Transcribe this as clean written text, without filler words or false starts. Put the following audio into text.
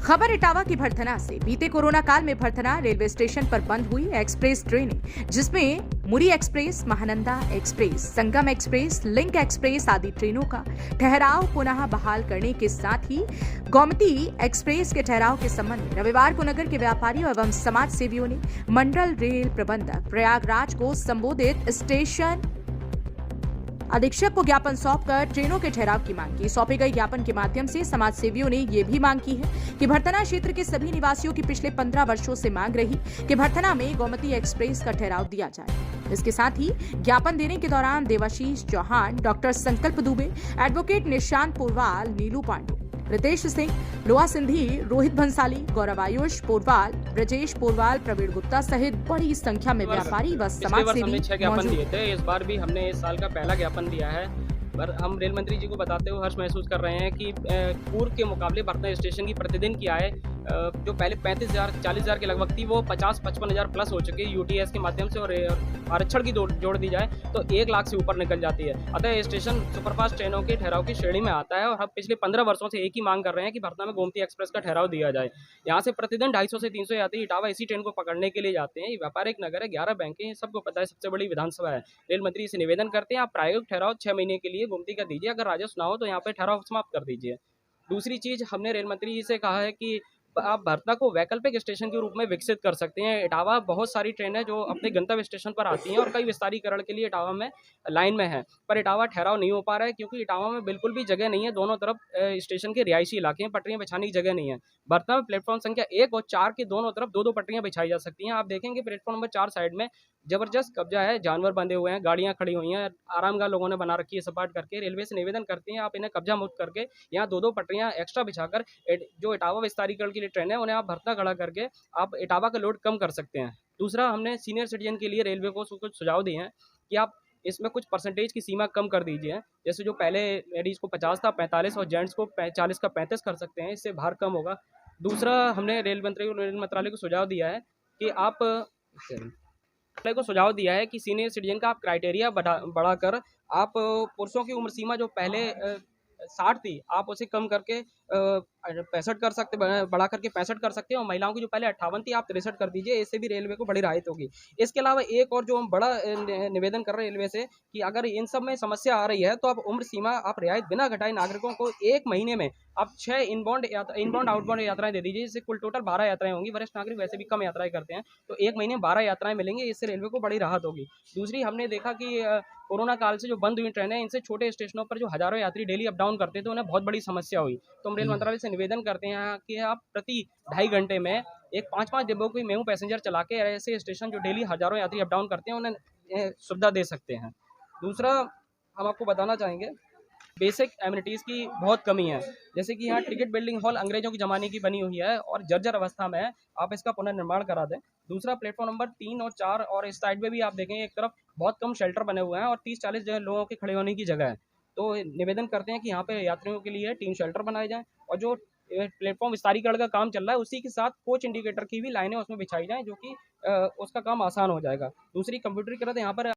खबर इटावा की भरथना से। बीते कोरोना काल में भरथना रेलवे स्टेशन पर बंद हुई एक्सप्रेस ट्रेनें, जिसमें मुरी एक्सप्रेस, महानंदा एक्सप्रेस, संगम एक्सप्रेस, लिंक एक्सप्रेस आदि ट्रेनों का ठहराव पुनः बहाल करने के साथ ही गोमती एक्सप्रेस के ठहराव के संबंध में रविवार को नगर के व्यापारियों एवं समाज सेवियों ने मंडल रेल प्रबंधक प्रयागराज को संबोधित स्टेशन अधीक्षक को ज्ञापन सौंपकर ट्रेनों के ठहराव की मांग की। सौंपे गए ज्ञापन के माध्यम से समाज सेवियों ने ये भी मांग की है कि भरथना क्षेत्र के सभी निवासियों की पिछले 15 वर्षों से मांग रही कि भरथना में गोमती एक्सप्रेस का ठहराव दिया जाए। इसके साथ ही ज्ञापन देने के दौरान देवाशीष चौहान, डॉक्टर संकल्प दुबे, एडवोकेट निशांत पोरवाल, नीलू पांडे, रितेश सिंह, लोहा सिंधी, रोहित भंसाली, गौरव आयुष पोरवाल, ब्रजेश पोरवाल, प्रवीण गुप्ता सहित बड़ी संख्या में व्यापारी व समाज सेवी दिए थे। इस बार भी हमने इस साल का पहला ज्ञापन दिया है, पर हम रेल मंत्री जी को बताते हुए हर्ष महसूस कर रहे हैं कि पूर्व के मुकाबले भरथना स्टेशन की प्रतिदिन की आय जो पहले 35,000 40,000 के लगभग थी वो 50-55,000 प्लस हो चुकी है। यूटीएस के माध्यम से और आरक्षण की जोड़ दी जाए तो 1 लाख से ऊपर निकल जाती है। अतः स्टेशन सुपरफास्ट ट्रेनों के ठहराव की श्रेणी में आता है और हम पिछले 15 वर्षों से एक ही मांग कर रहे हैं कि भरथना में गोमती एक्सप्रेस का ठहराव दिया जाए। यहाँ से प्रतिदिन 250 से 300 यात्री इटावा इसी ट्रेन को पकड़ने के लिए जाते हैं। ये व्यापारिक नगर है, 11 बैंकें हैं, सबको पता है, सबसे बड़ी विधानसभा है। रेल मंत्री से निवेदन करते हैं आप प्रायोगिक ठहराव 6 महीने के लिए गोमती का दीजिए, अगर राजस्व ना हो तो यहाँ पे ठहराव समाप्त कर दीजिए। दूसरी चीज हमने रेल मंत्री जी से कहा है कि आप भरथना को वैकल्पिक स्टेशन के रूप में विकसित कर सकते हैं। इटावा बहुत सारी ट्रेनें जो अपने गंतव्य स्टेशन पर आती हैं और कई विस्तारीकरण के लिए इटावा में लाइन में है, पर इटावा ठहराव नहीं हो पा रहा है क्योंकि इटावा में बिल्कुल भी जगह नहीं है। दोनों तरफ स्टेशन के रिहायशी इलाके हैं, पटरियां बिछाने की जगह नहीं है। भरथना में प्लेटफॉर्म संख्या 1 और 4 के दोनों तरफ 2-2 पटरियां बिछाई जा सकती हैं। आप देखेंगे प्लेटफॉर्म नंबर 4 साइड में जबरदस्त कब्जा है, जानवर बंधे हुए हैं, गाड़ियां खड़ी हुई हैं, आरामगाह लोगों ने बना रखी है सपाट करके। रेलवे से निवेदन करते हैं आप इन्हें कब्जा मुक्त करके यहाँ 2-2 पटरियां एक्स्ट्रा बिछाकर जो इटावा विस्तारीकरण के लिए ट्रेन है उन्हें आप भरथना खड़ा करके आप इटावा का लोड कम कर सकते हैं। दूसरा, हमने सीनियर सिटीजन के लिए रेलवे को कुछ सुझाव दिए हैं कि आप इसमें कुछ परसेंटेज की सीमा कम कर दीजिए। जैसे जो पहले लेडीज को 50 था 45 और जेंट्स को 40 का 35 कर सकते हैं, इससे भार कम होगा। दूसरा, हमने रेल मंत्रालय को सुझाव दिया है कि आप सीनियर सिटीजन का आप क्राइटेरिया बढ़ाकर आप पुरुषों की उम्र सीमा जो पहले 60 थी आप उसे कम करके 65 कर सकते, बढ़ा करके 65 कर सकते हैं, और महिलाओं की जो पहले 58 थी आप 63 कर दीजिए। इससे भी रेलवे को बड़ी राहत होगी। इसके अलावा एक और जो हम बड़ा निवेदन कर रहे हैं रेलवे से कि अगर इन सब में समस्या आ रही है तो आप उम्र सीमा आप रियायत बिना घटाए नागरिकों को 1 महीने में आप 6 इनबाउंड आउटबाउंड यात्राएं दे दीजिए, जिससे कुल टोटल 12 यात्राएं होंगी। वरिष्ठ नागरिक वैसे भी कम यात्राएं करते हैं, तो 1 महीने में 12 यात्राएं मिलेंगी, इससे रेलवे को बड़ी राहत होगी। दूसरी, हमने देखा कि कोरोना काल से जो बंद हुई ट्रेनें, इनसे छोटे स्टेशनों पर जो हजारों यात्री डेली अप डाउन करते थे उन्हें बहुत बड़ी समस्या हुई। तो हम रेल मंत्रालय से निवेदन करते हैं कि आप प्रति 2.5 घंटे में एक 5-5 डिब्बों की मेमू पैसेंजर चला के ऐसे स्टेशन जो डेली हजारों यात्री अप डाउन करते हैं उन्हें सुविधा दे सकते हैं। दूसरा, हम आपको बताना चाहेंगे बेसिक एमिनिटीज़ की बहुत कमी है। जैसे कि यहाँ टिकट बिल्डिंग हॉल अंग्रेजों के ज़माने की बनी हुई है और जर्जर अवस्था में है, आप इसका पुनर्निर्माण करा दें। दूसरा, प्लेटफॉर्म नंबर 3 और 4 और इस साइड में भी आप देखेंगे एक तरफ बहुत कम शेल्टर बने हुए हैं और 30-40 लोगों के खड़े होने की जगह है। तो निवेदन करते हैं कि यहाँ पे यात्रियों के लिए 3 शेल्टर बनाए जाएँ और जो प्लेटफॉर्म विस्तारीकरण का काम चल रहा है उसी के साथ कोच इंडिकेटर की भी लाइनें उसमें बिछाई जाएँ, जो कि उसका काम आसान हो जाएगा। दूसरी, कंप्यूटरीकृत यहाँ पर